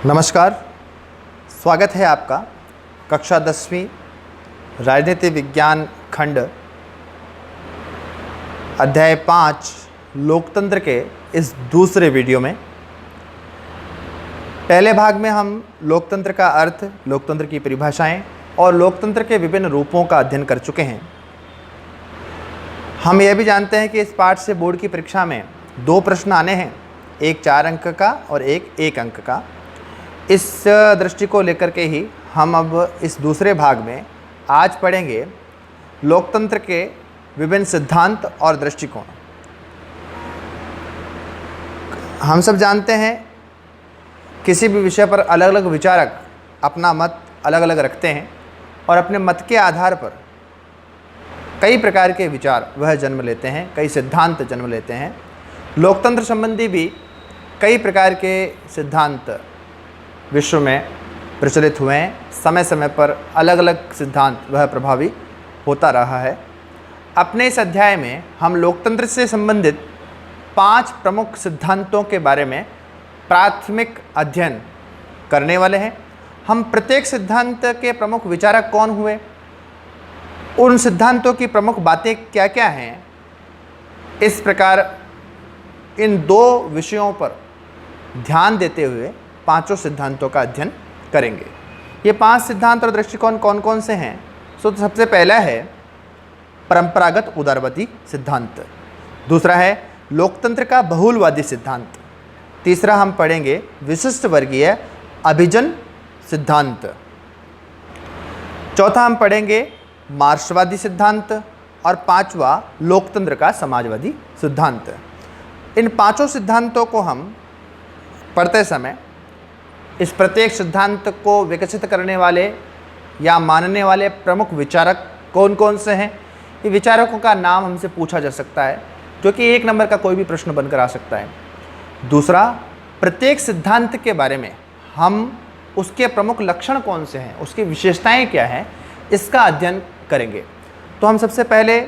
नमस्कार, स्वागत है आपका कक्षा 10वीं राजनीति विज्ञान खंड अध्याय 5 लोकतंत्र के इस दूसरे वीडियो में। पहले भाग में हम लोकतंत्र का अर्थ, लोकतंत्र की परिभाषाएं और लोकतंत्र के विभिन्न रूपों का अध्ययन कर चुके हैं। हम यह भी जानते हैं कि इस पाठ से बोर्ड की परीक्षा में 2 प्रश्न आने हैं, एक 4 अंक का और एक 1 अंक का। इस दृष्टि को लेकर के ही हम अब इस दूसरे भाग में आज पढ़ेंगे लोकतंत्र के विभिन्न सिद्धांत और दृष्टिकोण। हम सब जानते हैं किसी भी विषय पर अलग अलग विचारक अपना मत अलग अलग रखते हैं और अपने मत के आधार पर कई प्रकार के विचार वह जन्म लेते हैं, कई सिद्धांत जन्म लेते हैं। लोकतंत्र संबंधी भी कई प्रकार के सिद्धांत विश्व में प्रचलित हुए हैं। समय समय पर अलग अलग सिद्धांत वह प्रभावी होता रहा है। अपने इस अध्याय में हम लोकतंत्र से संबंधित 5 प्रमुख सिद्धांतों के बारे में प्राथमिक अध्ययन करने वाले हैं। हम प्रत्येक सिद्धांत के प्रमुख विचारक कौन हुए, उन सिद्धांतों की प्रमुख बातें क्या क्या हैं, इस प्रकार इन 2 विषयों पर ध्यान देते हुए 5 सिद्धांतों का अध्ययन करेंगे। ये 5 सिद्धांत और दृष्टिकोण कौन कौन से हैं? तो सबसे पहला है परंपरागत उदारवादी सिद्धांत, दूसरा है लोकतंत्र का बहुलवादी सिद्धांत, तीसरा हम पढ़ेंगे विशिष्ट वर्गीय अभिजन सिद्धांत, चौथा हम पढ़ेंगे मार्क्सवादी सिद्धांत और 5वां लोकतंत्र का समाजवादी सिद्धांत। इन 5 सिद्धांतों को हम पढ़ते समय इस प्रत्येक सिद्धांत को विकसित करने वाले या मानने वाले प्रमुख विचारक कौन कौन से हैं, ये विचारकों का नाम हमसे पूछा जा सकता है, जो कि 1 नंबर का कोई भी प्रश्न बनकर आ सकता है। दूसरा, प्रत्येक सिद्धांत के बारे में हम उसके प्रमुख लक्षण कौन से हैं, उसकी विशेषताएं क्या हैं, इसका अध्ययन करेंगे। तो हम सबसे पहले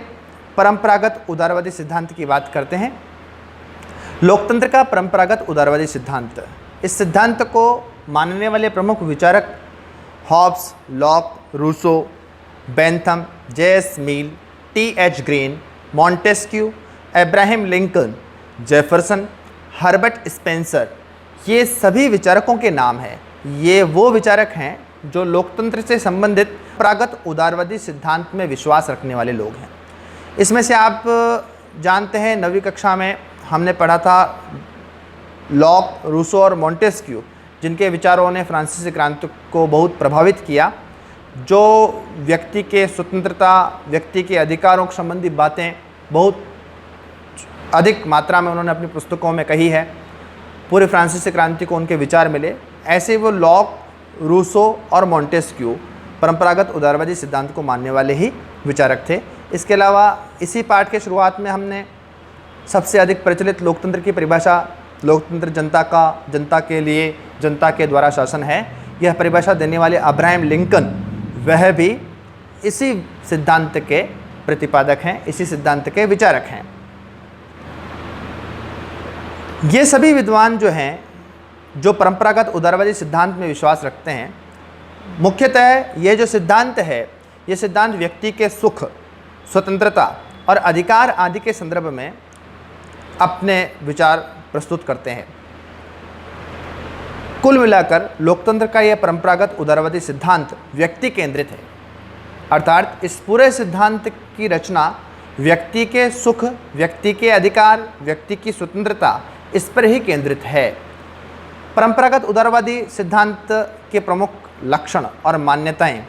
परंपरागत उदारवादी सिद्धांत की बात करते हैं। लोकतंत्र का परंपरागत उदारवादी सिद्धांत, इस सिद्धांत को मानने वाले प्रमुख विचारक Hobbes, Locke, Rousseau, Bentham, J S. Mill, T H. Green, Montesquieu, Abraham Lincoln, Jefferson, Herbert Spencer, ये सभी विचारकों के नाम हैं। ये वो विचारक हैं जो लोकतंत्र से संबंधित परंपरागत उदारवादी सिद्धांत में विश्वास रखने वाले लोग हैं। इसमें से आप जानते हैं 9वीं कक्षा में हमने पढ़ा था लॉक, रूसो और मॉन्टेस्क्यू, जिनके विचारों ने फ्रांसीसी क्रांति को बहुत प्रभावित किया, जो व्यक्ति के स्वतंत्रता, व्यक्ति के अधिकारों के संबंधी बातें बहुत अधिक मात्रा में उन्होंने अपनी पुस्तकों में कही है। पूरे फ्रांसीसी क्रांति को उनके विचार मिले। ऐसे वो लॉक, रूसो और मॉन्टेस्क्यू परंपरागत उदारवादी सिद्धांत को मानने वाले ही विचारक थे। इसके अलावा इसी पाठ के शुरुआत में हमने सबसे अधिक प्रचलित लोकतंत्र की परिभाषा, लोकतंत्र जनता के लिए, जनता के द्वारा शासन है, यह परिभाषा देने वाले अब्राहम लिंकन, वह भी इसी सिद्धांत के प्रतिपादक हैं, इसी सिद्धांत के विचारक हैं। ये सभी विद्वान जो हैं, जो परंपरागत उदारवादी सिद्धांत में विश्वास रखते हैं, मुख्यतः ये जो सिद्धांत है, ये सिद्धांत व्यक्ति के सुख, स्वतंत्रता और अधिकार आदि के संदर्भ में अपने विचार प्रस्तुत करते हैं। कुल मिलाकर लोकतंत्र का यह परंपरागत उदारवादी सिद्धांत व्यक्ति केंद्रित है, अर्थात इस पूरे सिद्धांत की रचना व्यक्ति के सुख, व्यक्ति के अधिकार, व्यक्ति की स्वतंत्रता, इस पर ही केंद्रित है। परंपरागत उदारवादी सिद्धांत के प्रमुख लक्षण और मान्यताएं,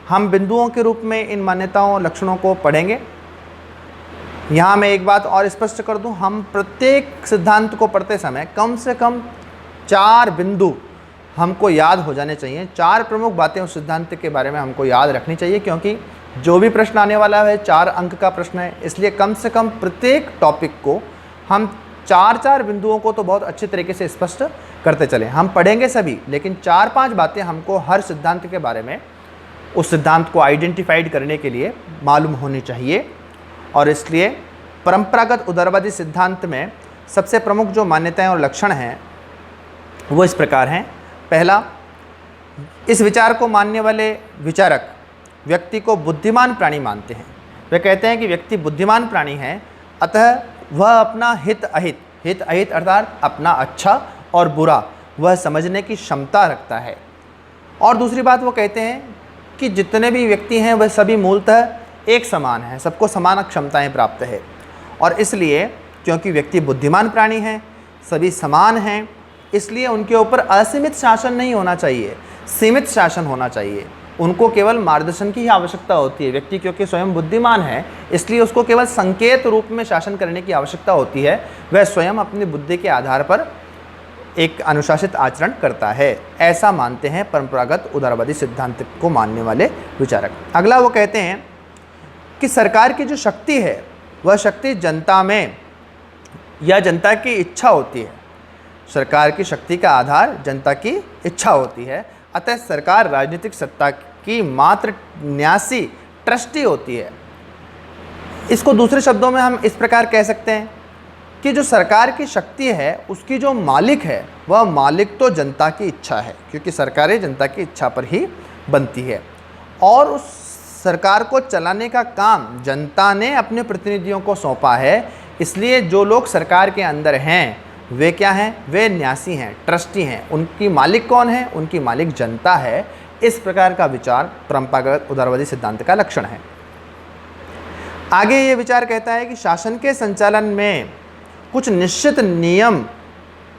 हम बिंदुओं के रूप में इन मान्यताओं, लक्षणों को पढ़ेंगे। यहाँ मैं एक बात और स्पष्ट कर दूं, हम प्रत्येक सिद्धांत को पढ़ते समय कम से कम 4 बिंदु हमको याद हो जाने चाहिए। 4 प्रमुख बातें उस सिद्धांत के बारे में हमको याद रखनी चाहिए, क्योंकि जो भी प्रश्न आने वाला है 4 अंक का प्रश्न है। इसलिए कम से कम प्रत्येक टॉपिक को हम 4 बिंदुओं को तो बहुत अच्छे तरीके से स्पष्ट करते चलें। हम पढ़ेंगे सभी, लेकिन 4-5 बातें हमको हर सिद्धांत के बारे में, उस सिद्धांत को आइडेंटिफाइड करने के लिए मालूम होनी चाहिए। और इसलिए परंपरागत उदारवादी सिद्धांत में सबसे प्रमुख जो मान्यताएं और लक्षण हैं वो इस प्रकार हैं। पहला, इस विचार को मानने वाले विचारक व्यक्ति को बुद्धिमान प्राणी मानते हैं। वे कहते हैं कि व्यक्ति बुद्धिमान प्राणी है, अतः वह अपना हित अहित अर्थात अपना अच्छा और बुरा वह समझने की क्षमता रखता है। और दूसरी बात वो कहते हैं कि जितने भी व्यक्ति हैं वह सभी मूलतः एक समान हैं, सबको समान क्षमताएं प्राप्त है। और इसलिए क्योंकि व्यक्ति बुद्धिमान प्राणी हैं, सभी समान हैं, इसलिए उनके ऊपर असीमित शासन नहीं होना चाहिए, सीमित शासन होना चाहिए। उनको केवल मार्गदर्शन की ही आवश्यकता होती है। व्यक्ति क्योंकि स्वयं बुद्धिमान है, इसलिए उसको केवल संकेत रूप में शासन करने की आवश्यकता होती है। वह स्वयं अपनी बुद्धि के आधार पर एक अनुशासित आचरण करता है, ऐसा मानते हैं परंपरागत उदारवादी सिद्धांत को मानने वाले विचारक। अगला वो कहते हैं कि सरकार की जो शक्ति है वह शक्ति जनता में या जनता की इच्छा होती है। सरकार की शक्ति का आधार जनता की इच्छा होती है, अतः सरकार राजनीतिक सत्ता की मात्र न्यासी ट्रस्टी होती है। इसको दूसरे शब्दों में हम इस प्रकार कह सकते हैं कि जो सरकार की शक्ति है उसकी जो मालिक है वह मालिक तो जनता की इच्छा है, क्योंकि सरकारें जनता की इच्छा पर ही बनती है। और उस सरकार को चलाने का काम जनता ने अपने प्रतिनिधियों को सौंपा है, इसलिए जो लोग सरकार के अंदर हैं वे क्या हैं? वे न्यासी हैं, ट्रस्टी हैं। उनकी मालिक कौन है? उनकी मालिक जनता है। इस प्रकार का विचार परंपरागत उदारवादी सिद्धांत का लक्षण है। आगे ये विचार कहता है कि शासन के संचालन में कुछ निश्चित नियम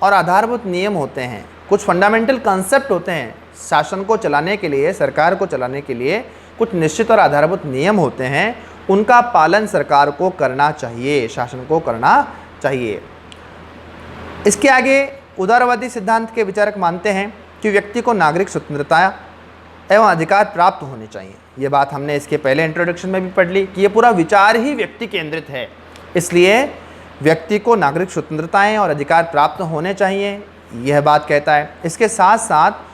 और आधारभूत नियम होते हैं, कुछ फंडामेंटल कॉन्सेप्ट होते हैं। शासन को चलाने के लिए, सरकार को चलाने के लिए कुछ निश्चित और आधारभूत नियम होते हैं, उनका पालन सरकार को करना चाहिए, शासन को करना चाहिए। इसके आगे उदारवादी सिद्धांत के विचारक मानते हैं कि व्यक्ति को नागरिक स्वतंत्रता एवं अधिकार प्राप्त होने चाहिए। ये बात हमने इसके पहले इंट्रोडक्शन में भी पढ़ ली कि ये पूरा विचार ही व्यक्ति केंद्रित है, इसलिए व्यक्ति को नागरिक स्वतंत्रताएं और अधिकार प्राप्त होने चाहिए, यह बात कहता है। इसके साथ साथ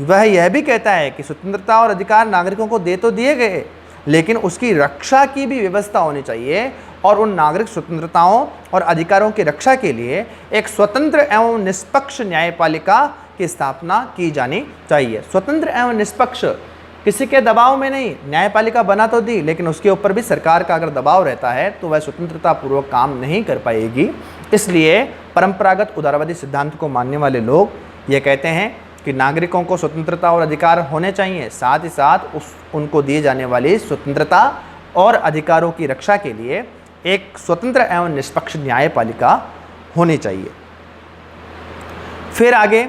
वह यह भी कहता है कि स्वतंत्रता और अधिकार नागरिकों को दे तो दिए गए, लेकिन उसकी रक्षा की भी व्यवस्था होनी चाहिए और उन नागरिक स्वतंत्रताओं और अधिकारों की रक्षा के लिए एक स्वतंत्र एवं निष्पक्ष न्यायपालिका की स्थापना की जानी चाहिए। स्वतंत्र एवं निष्पक्ष, किसी के दबाव में नहीं। न्यायपालिका बना तो दी, लेकिन उसके ऊपर भी सरकार का अगर दबाव रहता है तो वह स्वतंत्रता पूर्वक काम नहीं कर पाएगी। इसलिए परंपरागत उदारवादी सिद्धांत को मानने वाले लोग ये कहते हैं कि नागरिकों को स्वतंत्रता और अधिकार होने चाहिए, साथ ही साथ उनको दिए जाने वाली स्वतंत्रता और अधिकारों की रक्षा के लिए एक स्वतंत्र एवं निष्पक्ष न्यायपालिका होनी चाहिए। फिर आगे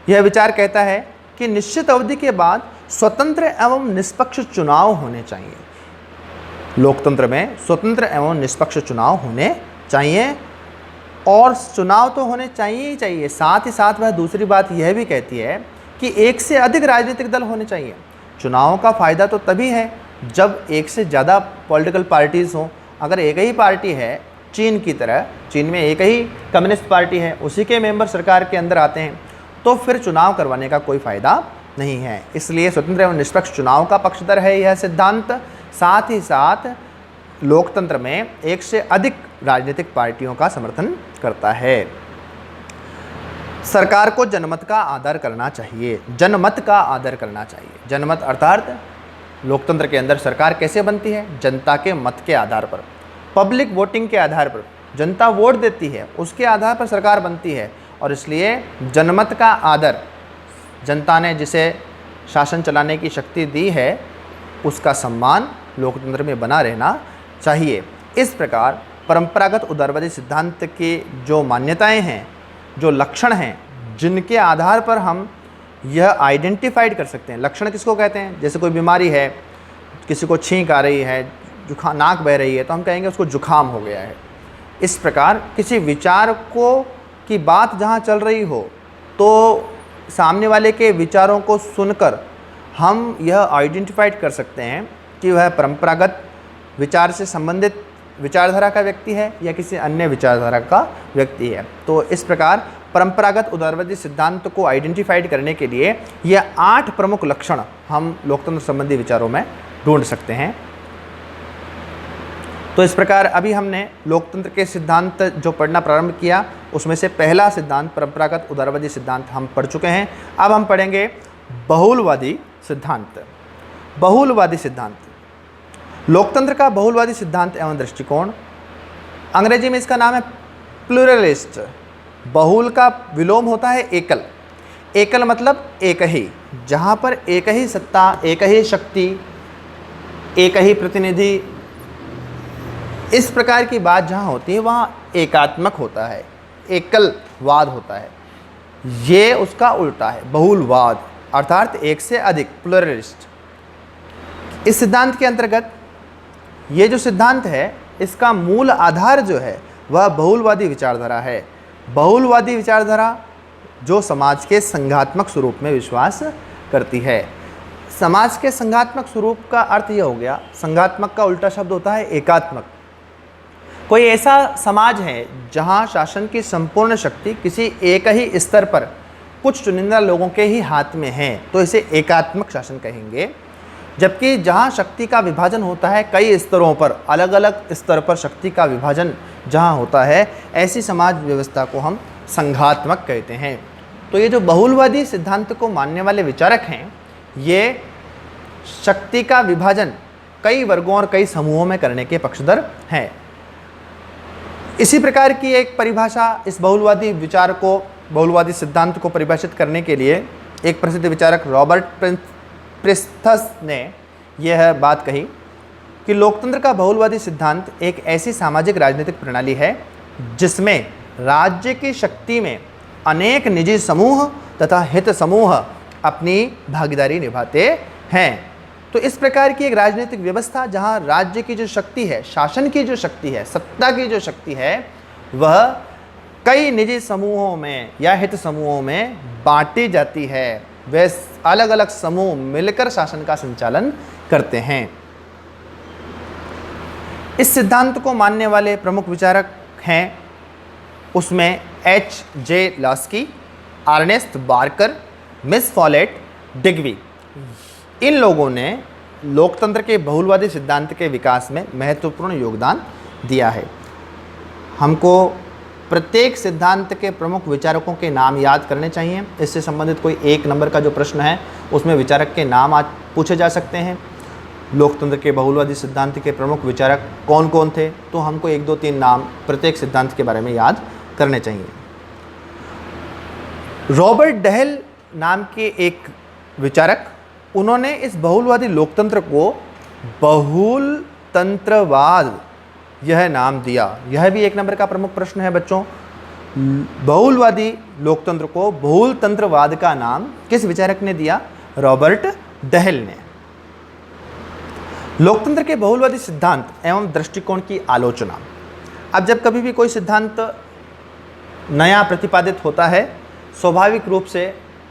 यह विचार कहता है कि निश्चित अवधि के बाद स्वतंत्र एवं निष्पक्ष चुनाव होने चाहिए। लोकतंत्र में स्वतंत्र एवं निष्पक्ष चुनाव होने चाहिए, और चुनाव तो होने चाहिए ही चाहिए। साथ ही साथ वह दूसरी बात यह भी कहती है कि एक से अधिक राजनीतिक दल होने चाहिए। चुनावों का फ़ायदा तो तभी है जब एक से ज़्यादा पॉलिटिकल पार्टीज़ हों। अगर एक ही पार्टी है, चीन की तरह, चीन में एक ही कम्युनिस्ट पार्टी है, उसी के मेंबर सरकार के अंदर आते हैं, तो फिर चुनाव करवाने का कोई फ़ायदा नहीं है। इसलिए स्वतंत्र एवं निष्पक्ष चुनाव का पक्षधर है यह सिद्धांत। साथ ही साथ लोकतंत्र में एक से अधिक राजनीतिक पार्टियों का समर्थन करता है। सरकार को जनमत का आदर करना चाहिए, जनमत का आदर करना चाहिए। जनमत अर्थात लोकतंत्र के अंदर सरकार कैसे बनती है? जनता के मत के आधार पर, पब्लिक वोटिंग के आधार पर। जनता वोट देती है, उसके आधार पर सरकार बनती है, और इसलिए जनमत का आदर, जनता ने जिसे शासन चलाने की शक्ति दी है उसका सम्मान लोकतंत्र में बना रहना चाहिए। इस प्रकार परंपरागत उदारवादी सिद्धांत की जो मान्यताएं हैं, जो लक्षण हैं, जिनके आधार पर हम यह आइडेंटिफाइड कर सकते हैं। लक्षण किसको कहते हैं? जैसे कोई बीमारी है, किसी को छींक आ रही है, नाक बह रही है, तो हम कहेंगे उसको जुखाम हो गया है। इस प्रकार किसी विचार को की बात जहाँ चल रही हो, तो सामने वाले के विचारों को सुनकर हम यह आइडेंटिफाइड कर सकते हैं कि वह परंपरागत विचार से संबंधित विचारधारा का व्यक्ति है या किसी अन्य विचारधारा का व्यक्ति है। तो इस प्रकार परंपरागत उदारवादी सिद्धांत को आइडेंटिफाइड करने के लिए ये 8 प्रमुख लक्षण हम लोकतंत्र संबंधी विचारों में ढूंढ सकते हैं। तो इस प्रकार अभी हमने लोकतंत्र के सिद्धांत जो पढ़ना प्रारंभ किया, उसमें से पहला सिद्धांत परंपरागत उदारवादी सिद्धांत हम पढ़ चुके हैं। अब हम पढ़ेंगे बहुलवादी सिद्धांत। बहुलवादी सिद्धांत, लोकतंत्र का बहुलवादी सिद्धांत एवं दृष्टिकोण, अंग्रेजी में इसका नाम है प्लूरलिस्ट। बहुल का विलोम होता है एकल। एकल मतलब एक ही, जहाँ पर एक ही सत्ता, एक ही शक्ति, एक ही प्रतिनिधि, इस प्रकार की बात जहाँ होती है वहाँ एकात्मक होता है, एकलवाद होता है। ये उसका उल्टा है बहुलवाद, अर्थात एक से अधिक, प्लूरलिस्ट। इस सिद्धांत के अंतर्गत ये जो सिद्धांत है इसका मूल आधार जो है वह बहुलवादी विचारधारा है। बहुलवादी विचारधारा जो समाज के संघात्मक स्वरूप में विश्वास करती है। समाज के संघात्मक स्वरूप का अर्थ यह हो गया, संघात्मक का उल्टा शब्द होता है एकात्मक। कोई ऐसा समाज है जहां शासन की संपूर्ण शक्ति किसी एक ही स्तर पर कुछ चुनिंदा लोगों के ही हाथ में है, तो इसे एकात्मक शासन कहेंगे। जबकि जहां शक्ति का विभाजन होता है कई स्तरों पर, अलग अलग स्तर पर शक्ति का विभाजन जहां होता है, ऐसी समाज व्यवस्था को हम संघात्मक कहते हैं। तो ये जो बहुलवादी सिद्धांत को मानने वाले विचारक हैं, ये शक्ति का विभाजन कई वर्गों और कई समूहों में करने के पक्षधर हैं। इसी प्रकार की एक परिभाषा इस बहुलवादी विचार को, बहुलवादी सिद्धांत को परिभाषित करने के लिए एक प्रसिद्ध विचारक रॉबर्ट प्रिस्थस ने यह बात कही कि लोकतंत्र का बहुलवादी सिद्धांत एक ऐसी सामाजिक राजनीतिक प्रणाली है जिसमें राज्य की शक्ति में अनेक निजी समूह तथा हित समूह अपनी भागीदारी निभाते हैं। तो इस प्रकार की एक राजनीतिक व्यवस्था जहां राज्य की जो शक्ति है, शासन की जो शक्ति है, सत्ता की जो शक्ति है, वह कई निजी समूहों में या हित समूहों में बांटी जाती है। वे अलग अलग समूह मिलकर शासन का संचालन करते हैं। इस सिद्धांत को मानने वाले प्रमुख विचारक हैं, उसमें H.J. Laski, Ernest Barker, Miss Follett, Dewey. इन लोगों ने लोकतंत्र के बहुलवादी सिद्धांत के विकास में महत्वपूर्ण योगदान दिया है। हमको प्रत्येक सिद्धांत के प्रमुख विचारकों के नाम याद करने चाहिए। इससे संबंधित कोई एक नंबर का जो प्रश्न है उसमें विचारक के नाम आज पूछे जा सकते हैं। लोकतंत्र के बहुलवादी सिद्धांत के प्रमुख विचारक कौन कौन थे, तो हमको 1, 2, 3 नाम प्रत्येक सिद्धांत के बारे में याद करने चाहिए। रॉबर्ट डहेल नाम के एक विचारक, उन्होंने इस बहुलवादी लोकतंत्र को बहुलतंत्रवाद यह नाम दिया। यह भी 1 नंबर का प्रमुख प्रश्न है बच्चों। बहुलवादी लोकतंत्र को बहुलतंत्रवाद का नाम किस विचारक ने दिया? रॉबर्ट डहेल ने। लोकतंत्र के बहुलवादी सिद्धांत एवं दृष्टिकोण की आलोचना। अब जब कभी भी कोई सिद्धांत नया प्रतिपादित होता है, स्वाभाविक रूप से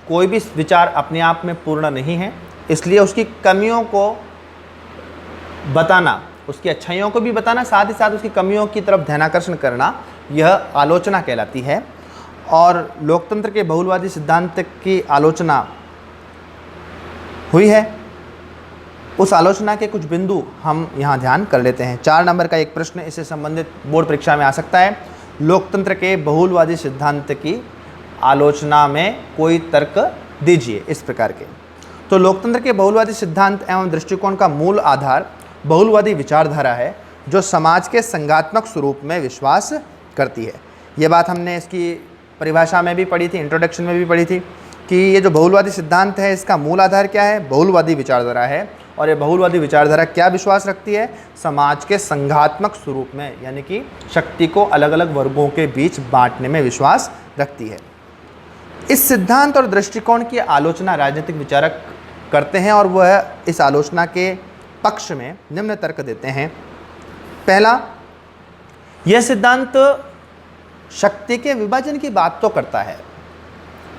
कोई भी विचार अपने आप में पूर्ण नहीं है, इसलिए उसकी कमियों को बताना, उसकी अच्छाइयों को भी बताना, साथ ही साथ उसकी कमियों की तरफ ध्यानाकर्षण करना, यह आलोचना कहलाती है। और लोकतंत्र के बहुलवादी सिद्धांत की आलोचना हुई है। उस आलोचना के कुछ बिंदु हम यहाँ ध्यान कर लेते हैं। 4 नंबर का एक प्रश्न इससे संबंधित बोर्ड परीक्षा में आ सकता है। लोकतंत्र के बहुलवादी सिद्धांत की आलोचना में कोई तर्क दीजिए, इस प्रकार के। तो लोकतंत्र के बहुलवादी सिद्धांत एवं दृष्टिकोण का मूल आधार बहुलवादी विचारधारा है, जो समाज के संघात्मक स्वरूप में विश्वास करती है। ये बात हमने इसकी परिभाषा में भी पढ़ी थी, इंट्रोडक्शन में भी पढ़ी थी कि ये जो बहुलवादी सिद्धांत है इसका मूल आधार क्या है? बहुलवादी विचारधारा है। और ये बहुलवादी विचारधारा क्या विश्वास रखती है? समाज के संघात्मक स्वरूप में, यानी कि शक्ति को अलग अलग वर्गों के बीच बांटने में विश्वास रखती है। इस सिद्धांत और दृष्टिकोण की आलोचना राजनीतिक विचारक करते हैं और वह इस आलोचना के पक्ष में निम्न तर्क देते हैं। पहला, यह सिद्धांत शक्ति के विभाजन की बात तो करता है,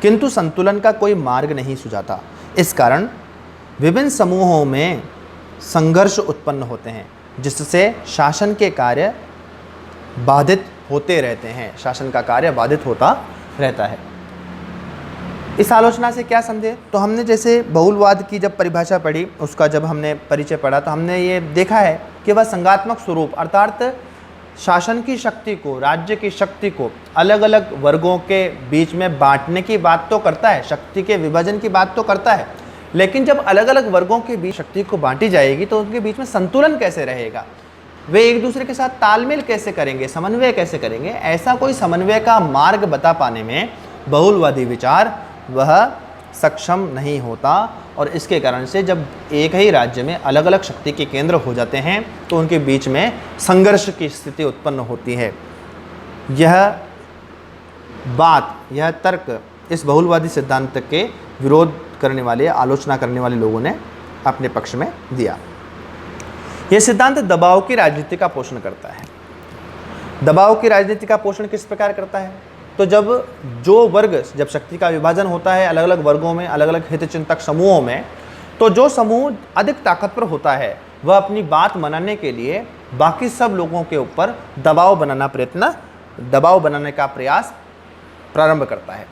किंतु संतुलन का कोई मार्ग नहीं सुझाता। इस कारण विभिन्न समूहों में संघर्ष उत्पन्न होते हैं, जिससे शासन के कार्य बाधित होते रहते हैं। शासन का कार्य बाधित होता रहता है। इस आलोचना से क्या समझे? तो हमने जैसे बहुलवाद की जब परिभाषा पढ़ी, उसका जब हमने परिचय पढ़ा, तो हमने ये देखा है कि वह संघात्मक स्वरूप अर्थात शासन की शक्ति को, राज्य की शक्ति को अलग अलग वर्गों के बीच में बांटने की बात तो करता है, शक्ति के विभाजन की बात तो करता है, लेकिन जब अलग अलग वर्गों के बीच शक्ति को बांटी जाएगी तो उनके बीच में संतुलन कैसे रहेगा, वे एक दूसरे के साथ तालमेल कैसे करेंगे, समन्वय कैसे करेंगे, ऐसा कोई समन्वय का मार्ग बता पाने में बहुलवादी विचार वह सक्षम नहीं होता। और इसके कारण से जब एक ही राज्य में अलग अलग शक्ति के केंद्र हो जाते हैं तो उनके बीच में संघर्ष की स्थिति उत्पन्न होती है। यह बात, यह तर्क इस बहुलवादी सिद्धांत के विरोध करने वाले, आलोचना करने वाले लोगों ने अपने पक्ष में दिया। यह सिद्धांत दबाव की राजनीति का पोषण करता है। दबाव की राजनीति का पोषण किस प्रकार करता है? तो जब शक्ति का विभाजन होता है अलग अलग वर्गों में, अलग अलग हितचिंतक समूहों में, तो जो समूह अधिक ताकतवर होता है वह अपनी बात मनाने के लिए बाकी सब लोगों के ऊपर दबाव बनाने का प्रयास प्रारंभ करता है।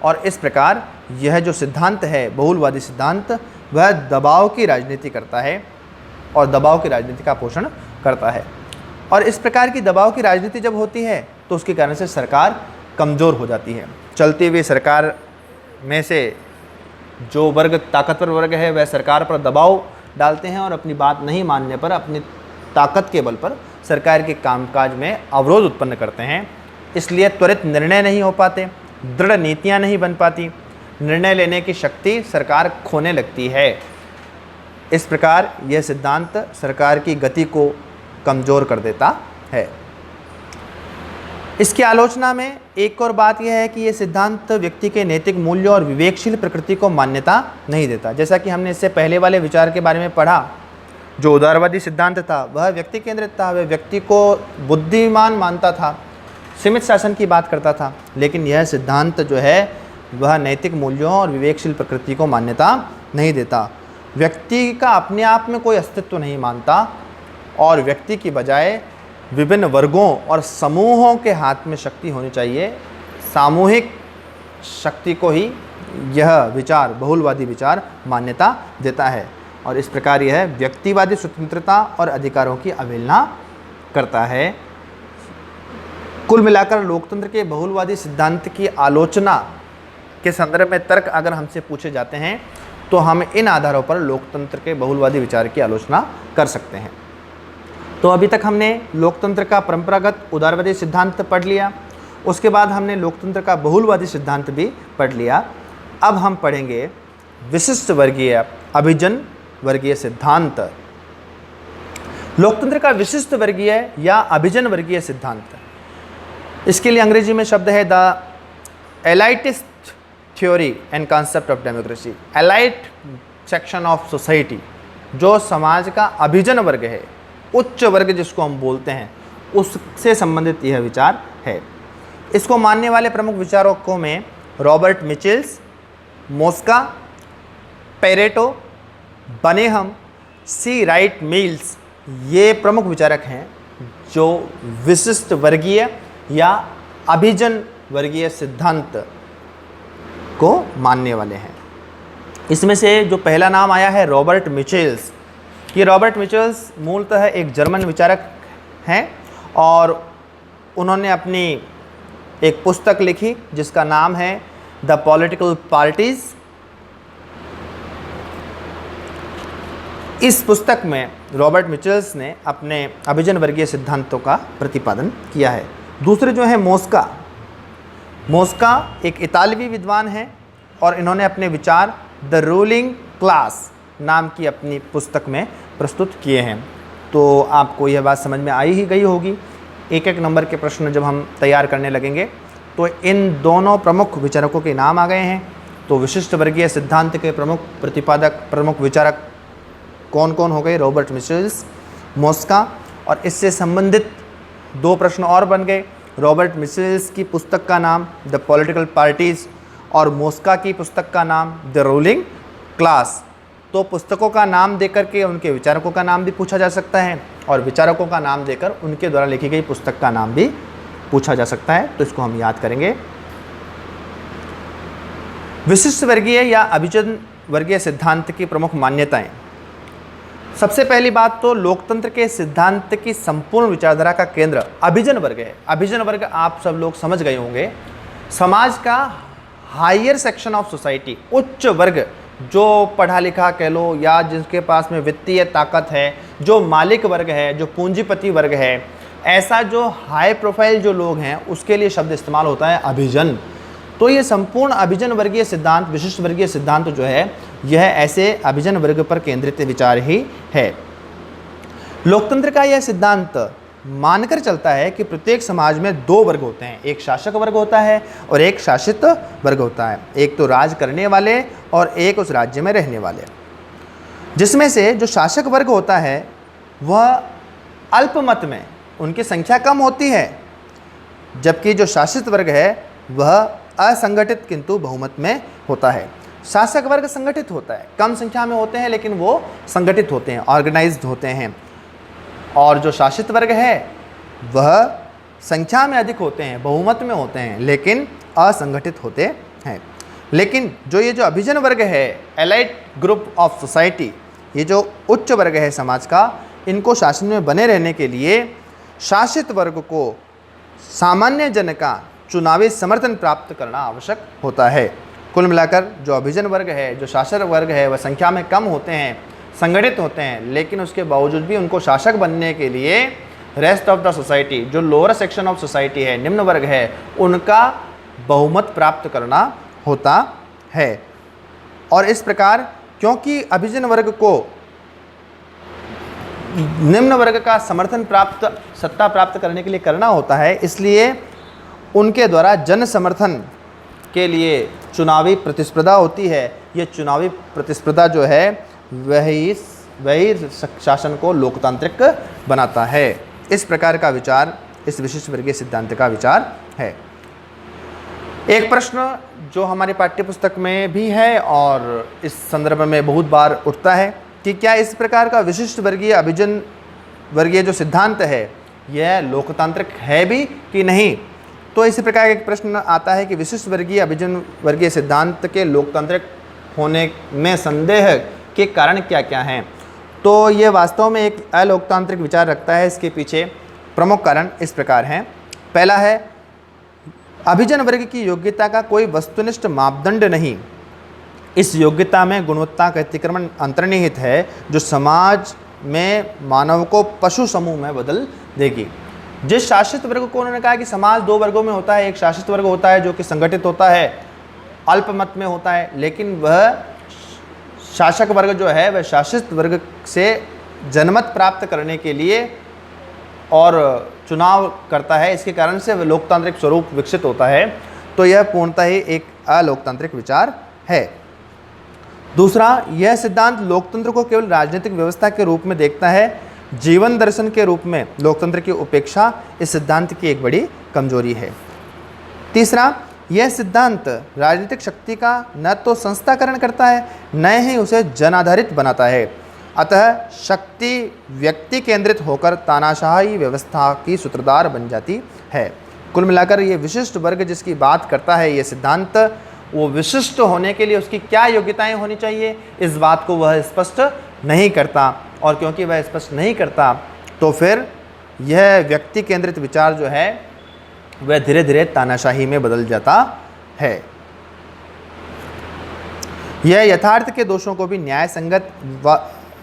और इस प्रकार यह जो सिद्धांत है, बहुलवादी सिद्धांत, वह दबाव की राजनीति करता है और दबाव की राजनीति का पोषण करता है। और इस प्रकार की दबाव की राजनीति जब होती है तो उसके कारण से सरकार कमज़ोर हो जाती है। चलती हुई सरकार में से जो वर्ग ताकतवर वर्ग है वह सरकार पर दबाव डालते हैं और अपनी बात नहीं मानने पर, अपनी ताकत के बल पर सरकार के कामकाज में अवरोध उत्पन्न करते हैं। इसलिए त्वरित निर्णय नहीं हो पाते, दृढ़ नीतियां नहीं बन पाती, निर्णय लेने की शक्ति सरकार खोने लगती है। इस प्रकार यह सिद्धांत सरकार की गति को कमज़ोर कर देता है। इसकी आलोचना में एक और बात यह है कि यह सिद्धांत व्यक्ति के नैतिक मूल्यों और विवेकशील प्रकृति को मान्यता नहीं देता। जैसा कि हमने इससे पहले वाले विचार के बारे में पढ़ा, जो उदारवादी सिद्धांत था वह व्यक्ति केंद्रित था, वह व्यक्ति को बुद्धिमान मानता था, सीमित शासन की बात करता था। लेकिन यह सिद्धांत जो है वह नैतिक मूल्यों और विवेकशील प्रकृति को मान्यता नहीं देता, व्यक्ति का अपने आप में कोई अस्तित्व नहीं मानता और व्यक्ति की बजाय विभिन्न वर्गों और समूहों के हाथ में शक्ति होनी चाहिए। सामूहिक शक्ति को ही यह विचार, बहुलवादी विचार, मान्यता देता है और इस प्रकार यह व्यक्तिवादी स्वतंत्रता और अधिकारों की अवहेलना करता है। कुल मिलाकर लोकतंत्र के बहुलवादी सिद्धांत की आलोचना के संदर्भ में तर्क अगर हमसे पूछे जाते हैं तो हम इन आधारों पर लोकतंत्र के बहुलवादी विचार की आलोचना कर सकते हैं। तो अभी तक हमने लोकतंत्र का परंपरागत उदारवादी सिद्धांत पढ़ लिया, उसके बाद हमने लोकतंत्र का बहुलवादी सिद्धांत भी पढ़ लिया। अब हम पढ़ेंगे विशिष्ट वर्गीय अभिजन वर्गीय सिद्धांत। लोकतंत्र का विशिष्ट वर्गीय या अभिजन वर्गीय सिद्धांत, इसके लिए अंग्रेजी में शब्द है the elitist theory and concept of democracy. Elite section of society, जो समाज का अभिजन वर्ग है, उच्च वर्ग जिसको हम बोलते हैं, उससे संबंधित यह विचार है। इसको मानने वाले प्रमुख विचारकों में रॉबर्ट मिचेल्स, मोस्का, पेरेटो, बनेहम, सी राइट मिल्स, ये प्रमुख विचारक हैं जो विशिष्ट वर्गीय या अभिजन वर्गीय सिद्धांत को मानने वाले हैं। इसमें से जो पहला नाम आया है रॉबर्ट मिचेल्स, ये रॉबर्ट मिचेल्स मूलतः एक जर्मन विचारक हैं और उन्होंने अपनी एक पुस्तक लिखी जिसका नाम है द पॉलिटिकल पार्टीज। इस पुस्तक में रॉबर्ट मिचेल्स ने अपने अभिजन वर्गीय सिद्धांतों का प्रतिपादन किया है। दूसरे जो है मोस्का, मोस्का एक इतालवी विद्वान हैं और इन्होंने अपने विचार द रूलिंग क्लास नाम की अपनी पुस्तक में प्रस्तुत किए हैं। तो आपको यह बात समझ में आई ही गई होगी। एक एक नंबर के प्रश्न जब हम तैयार करने लगेंगे तो इन दोनों प्रमुख विचारकों के नाम आ गए हैं। तो विशिष्ट वर्गीय सिद्धांत के प्रमुख प्रतिपादक, प्रमुख विचारक कौन कौन हो गए? रॉबर्ट मिचेल्स, मोस्का, और इससे संबंधित दो प्रश्न और बन गए। रॉबर्ट मिचेल्स की पुस्तक का नाम द पॉलिटिकल पार्टीज और मोस्का की पुस्तक का नाम द रूलिंग क्लास। तो पुस्तकों का नाम देकर के उनके विचारकों का नाम भी पूछा जा सकता है और विचारकों का नाम देकर उनके द्वारा लिखी गई पुस्तक का नाम भी पूछा जा सकता है। तो इसको हम याद करेंगे। विशिष्ट वर्गीय या अभिजन वर्गीय सिद्धांत की प्रमुख मान्यताएं। सबसे पहली बात तो लोकतंत्र के सिद्धांत की संपूर्ण विचारधारा का केंद्र अभिजन वर्ग है। अभिजन वर्ग आप सब लोग समझ गए होंगे, समाज का हायर सेक्शन ऑफ सोसाइटी, उच्च वर्ग, जो पढ़ा लिखा कह लो या जिसके पास में वित्तीय ताकत है, जो मालिक वर्ग है, जो पूंजीपति वर्ग है, ऐसा जो हाई प्रोफाइल जो लोग हैं उसके लिए शब्द इस्तेमाल होता है अभिजन। तो ये संपूर्ण अभिजन वर्गीय सिद्धांत, विशिष्ट वर्गीय सिद्धांत जो है यह ऐसे अभिजन वर्ग पर केंद्रित विचार ही है। लोकतंत्र का यह सिद्धांत मानकर चलता है कि प्रत्येक समाज में दो वर्ग होते हैं, एक शासक वर्ग होता है और एक शासित वर्ग होता है। एक तो राज करने वाले और एक उस राज्य में रहने वाले, जिसमें से जो शासक वर्ग होता है वह अल्पमत में, उनकी संख्या कम होती है, जबकि जो शासित वर्ग है वह असंगठित किंतु बहुमत में होता है। शासक वर्ग संगठित होता है, कम संख्या में होते हैं लेकिन वो संगठित होते हैं, ऑर्गेनाइज्ड होते हैं, और जो शासित वर्ग है वह संख्या में अधिक होते हैं, बहुमत में होते हैं लेकिन असंगठित होते हैं। लेकिन जो अभिजन वर्ग है, एलाइट ग्रुप ऑफ सोसाइटी, ये जो उच्च वर्ग है समाज का, इनको शासन में बने रहने के लिए शासित वर्ग को सामान्य जन का चुनावी समर्थन प्राप्त करना आवश्यक होता है। कुल मिलाकर जो अभिजन वर्ग है, जो शासक वर्ग है, वह संख्या में कम होते हैं, संगठित होते हैं, लेकिन उसके बावजूद भी उनको शासक बनने के लिए रेस्ट ऑफ द सोसाइटी, जो लोअर सेक्शन ऑफ सोसाइटी है, निम्न वर्ग है, उनका बहुमत प्राप्त करना होता है। और इस प्रकार क्योंकि अभिजन वर्ग को निम्न वर्ग का समर्थन प्राप्त, सत्ता प्राप्त करने के लिए करना होता है, इसलिए उनके द्वारा जन समर्थन के लिए चुनावी प्रतिस्पर्धा होती है। ये चुनावी प्रतिस्पर्धा जो है वही शासन को लोकतांत्रिक बनाता है। इस प्रकार का विचार इस विशिष्ट वर्गीय सिद्धांत का विचार है। एक प्रश्न जो हमारी पाठ्यपुस्तक में भी है और इस संदर्भ में बहुत बार उठता है कि क्या इस प्रकार का विशिष्ट वर्गीय अभिजन वर्गीय जो सिद्धांत है यह लोकतांत्रिक है भी कि नहीं। तो इसी प्रकार का एक प्रश्न आता है कि विशिष्ट वर्गीय अभिजन वर्गीय सिद्धांत के लोकतांत्रिक होने में संदेह के कारण क्या क्या हैं। तो ये वास्तव में एक अलोकतांत्रिक विचार रखता है। इसके पीछे प्रमुख कारण इस प्रकार हैं। पहला है, अभिजन वर्ग की योग्यता का कोई वस्तुनिष्ठ मापदंड नहीं। इस योग्यता में गुणवत्ता का अतिक्रमण अंतर्निहित है जो समाज में मानव को पशु समूह में बदल देगी। जिस शासित वर्ग को उन्होंने कहा कि समाज दो वर्गों में होता है, एक शासित वर्ग होता है जो कि संगठित होता है, अल्पमत में होता है, लेकिन वह शासक वर्ग जो है वह शासित वर्ग से जनमत प्राप्त करने के लिए और चुनाव करता है, इसके कारण से वह लोकतांत्रिक स्वरूप विकसित होता है। तो यह पूर्णतः ही एक अलोकतांत्रिक विचार है। दूसरा, यह सिद्धांत लोकतंत्र को केवल राजनीतिक व्यवस्था के रूप में देखता है। जीवन दर्शन के रूप में लोकतंत्र की उपेक्षा इस सिद्धांत की एक बड़ी कमजोरी है। तीसरा, यह सिद्धांत राजनीतिक शक्ति का न तो संस्थाकरण करता है न ही उसे जन आधारित बनाता है। अतः शक्ति व्यक्ति केंद्रित होकर तानाशाही व्यवस्था की सूत्रधार बन जाती है। कुल मिलाकर ये विशिष्ट वर्ग जिसकी बात करता है ये सिद्धांत, वो विशिष्ट होने के लिए उसकी क्या योग्यताएं होनी चाहिए इस बात को वह स्पष्ट नहीं करता। और क्योंकि वह स्पष्ट नहीं करता तो फिर यह व्यक्ति केंद्रित विचार जो है वह धीरे धीरे तानाशाही में बदल जाता है। यह यथार्थ के दोषों को भी न्याय संगत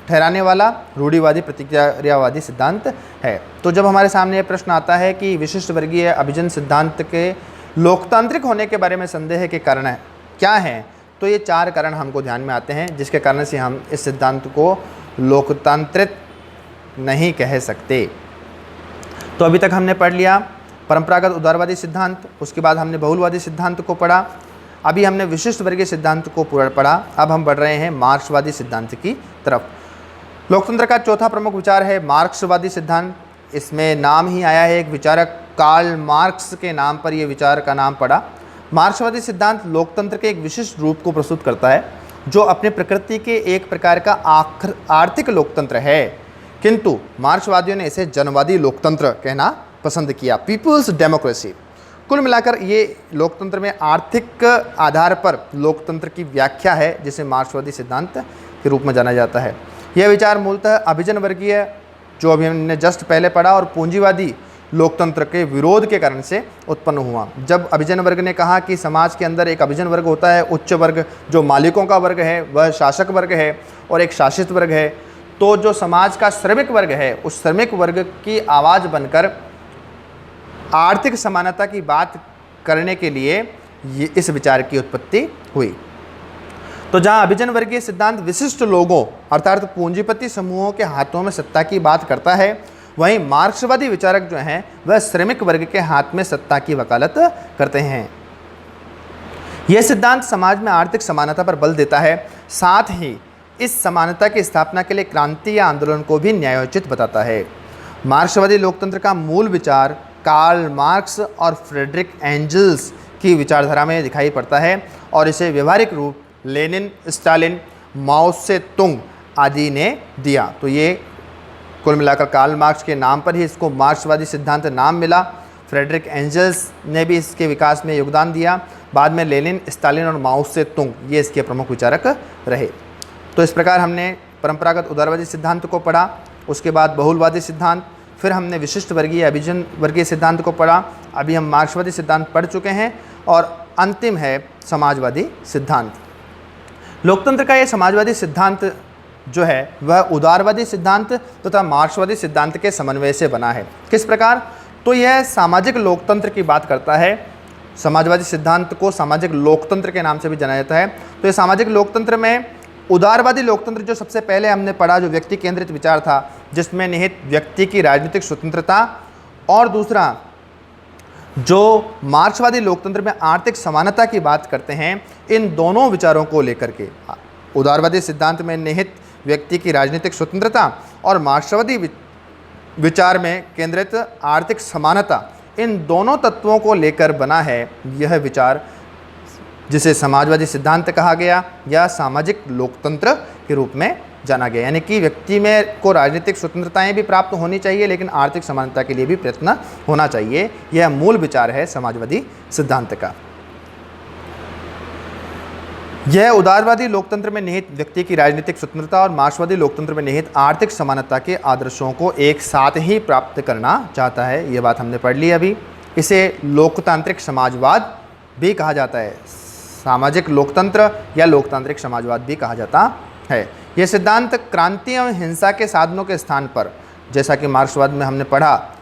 ठहराने वाला रूढ़िवादी प्रतिक्रियावादी सिद्धांत है। तो जब हमारे सामने यह प्रश्न आता है कि विशिष्ट वर्गीय अभिजन सिद्धांत के लोकतांत्रिक होने के बारे में संदेह के कारण क्या हैं, तो ये चार कारण हमको ध्यान में आते हैं जिसके कारण से हम इस सिद्धांत को लोकतांत्रिक नहीं कह सकते। तो अभी तक हमने पढ़ लिया परंपरागत उदारवादी सिद्धांत, उसके बाद हमने बहुलवादी सिद्धांत को पढ़ा, अभी हमने विशिष्ट वर्गीय सिद्धांत को पूरा पढ़ा। अब हम बढ़ रहे हैं मार्क्सवादी सिद्धांत की तरफ। लोकतंत्र का चौथा प्रमुख विचार है मार्क्सवादी सिद्धांत। इसमें नाम ही आया है, एक विचारक कार्ल मार्क्स के नाम पर यह विचार का नाम पड़ा। मार्क्सवादी सिद्धांत लोकतंत्र के एक विशिष्ट रूप को प्रस्तुत करता है जो अपने प्रकृति के एक प्रकार का आर्थिक लोकतंत्र है, किंतु मार्क्सवादियों ने इसे जनवादी लोकतंत्र कहना पसंद किया, पीपुल्स डेमोक्रेसी। कुल मिलाकर ये लोकतंत्र में आर्थिक आधार पर लोकतंत्र की व्याख्या है जिसे मार्क्सवादी सिद्धांत के रूप में जाना जाता है। यह विचार मूलतः अभिजन वर्गीय, जो अभी हमने जस्ट पहले पढ़ा, और पूंजीवादी लोकतंत्र के विरोध के कारण से उत्पन्न हुआ। जब अभिजन वर्ग ने कहा कि समाज के अंदर एक अभिजन वर्ग होता है, उच्च वर्ग जो मालिकों का वर्ग है, वह शासक वर्ग है, और एक शासित वर्ग है, तो जो समाज का श्रमिक वर्ग है, उस श्रमिक वर्ग की आवाज़ बनकर आर्थिक समानता की बात करने के लिए इस विचार की उत्पत्ति हुई। तो जहाँ अभिजन वर्गीय सिद्धांत विशिष्ट लोगों अर्थात पूंजीपति समूहों के हाथों में सत्ता की बात करता है, वहीं मार्क्सवादी विचारक जो हैं वह श्रमिक वर्ग के हाथ में सत्ता की वकालत करते हैं। यह सिद्धांत समाज में आर्थिक समानता पर बल देता है, साथ ही इस समानता की स्थापना के लिए क्रांति या आंदोलन को भी न्यायोचित बताता है। मार्क्सवादी लोकतंत्र का मूल विचार कार्ल मार्क्स और फ्रेडरिक एंजल्स की विचारधारा में दिखाई पड़ता है, और इसे व्यवहारिक रूप लेनिन, स्टालिन, माओ से तुंग आदि ने दिया। तो ये कुल मिलाकर कार्ल मार्क्स के नाम पर ही इसको मार्क्सवादी सिद्धांत नाम मिला। फ्रेडरिक एंजल्स ने भी इसके विकास में योगदान दिया। बाद में लेनिन, स्टालिन और माओ से तुंग ये इसके प्रमुख विचारक रहे। तो इस प्रकार हमने परंपरागत उदारवादी सिद्धांत को पढ़ा, उसके बाद बहुलवादी सिद्धांत, फिर हमने विशिष्ट वर्गीय अभिजन वर्गीय सिद्धांत को पढ़ा। अभी हम मार्क्सवादी सिद्धांत पढ़ चुके हैं, और अंतिम है समाजवादी सिद्धांत। लोकतंत्र का यह समाजवादी सिद्धांत जो है वह उदारवादी सिद्धांत तथा मार्क्सवादी सिद्धांत के समन्वय से बना है। किस प्रकार? तो यह सामाजिक लोकतंत्र की बात करता है। समाजवादी सिद्धांत को सामाजिक लोकतंत्र के नाम से भी जाना जाता है। तो ये सामाजिक लोकतंत्र में उदारवादी लोकतंत्र जो सबसे पहले हमने पढ़ा, जो व्यक्ति केंद्रित विचार था, जिसमें निहित व्यक्ति की राजनीतिक स्वतंत्रता, और दूसरा जो मार्क्सवादी लोकतंत्र में आर्थिक समानता की बात करते हैं, इन दोनों विचारों को लेकर के उदारवादी सिद्धांत में निहित व्यक्ति की राजनीतिक स्वतंत्रता और मार्क्सवादी विचार में केंद्रित आर्थिक समानता, इन दोनों तत्वों को लेकर बना है यह विचार, जिसे समाजवादी सिद्धांत कहा गया या सामाजिक लोकतंत्र के रूप में जाना गया। यानी कि व्यक्ति में को राजनीतिक स्वतंत्रताएं भी प्राप्त होनी चाहिए, लेकिन आर्थिक समानता के लिए भी प्रयत्न होना चाहिए। यह मूल विचार है समाजवादी सिद्धांत का। यह उदारवादी लोकतंत्र में निहित व्यक्ति की राजनीतिक स्वतंत्रता और मार्क्सवादी लोकतंत्र में निहित आर्थिक समानता के आदर्शों को एक साथ ही प्राप्त करना चाहता है। ये बात हमने पढ़ ली अभी। इसे लोकतांत्रिक समाजवाद भी कहा जाता है। सामाजिक लोकतंत्र या लोकतांत्रिक समाजवाद भी कहा जाता है। यह सिद्धांत क्रांति और हिंसा के साधनों के स्थान पर, जैसा कि मार्क्सवाद में हमने पढ़ा,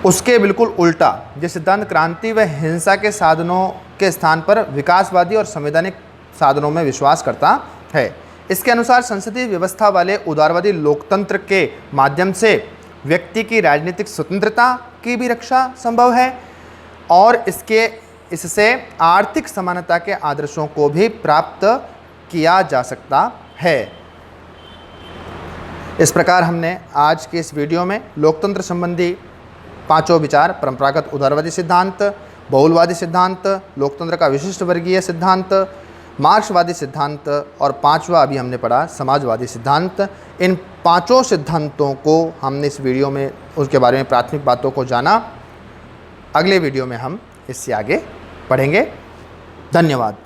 उसके बिल्कुल उल्टा यह सिद्धांत क्रांति व हिंसा के साधनों के स्थान पर विकासवादी और संवैधानिक साधनों में विश्वास करता है। इसके अनुसार संसदीय व्यवस्था वाले उदारवादी लोकतंत्र के माध्यम से व्यक्ति की राजनीतिक स्वतंत्रता की भी रक्षा संभव है, और इससे आर्थिक समानता के आदर्शों को भी प्राप्त किया जा सकता है। इस प्रकार हमने आज के इस वीडियो में लोकतंत्र संबंधी पांचों विचार, परंपरागत उदारवादी सिद्धांत, बहुलवादी सिद्धांत, लोकतंत्र का विशिष्ट वर्गीय सिद्धांत, मार्क्सवादी सिद्धांत, और पांचवा अभी हमने पढ़ा समाजवादी सिद्धांत, इन पांचों सिद्धांतों को हमने इस वीडियो में उसके बारे में प्राथमिक बातों को जाना। अगले वीडियो में हम इससे आगे पढ़ेंगे। धन्यवाद।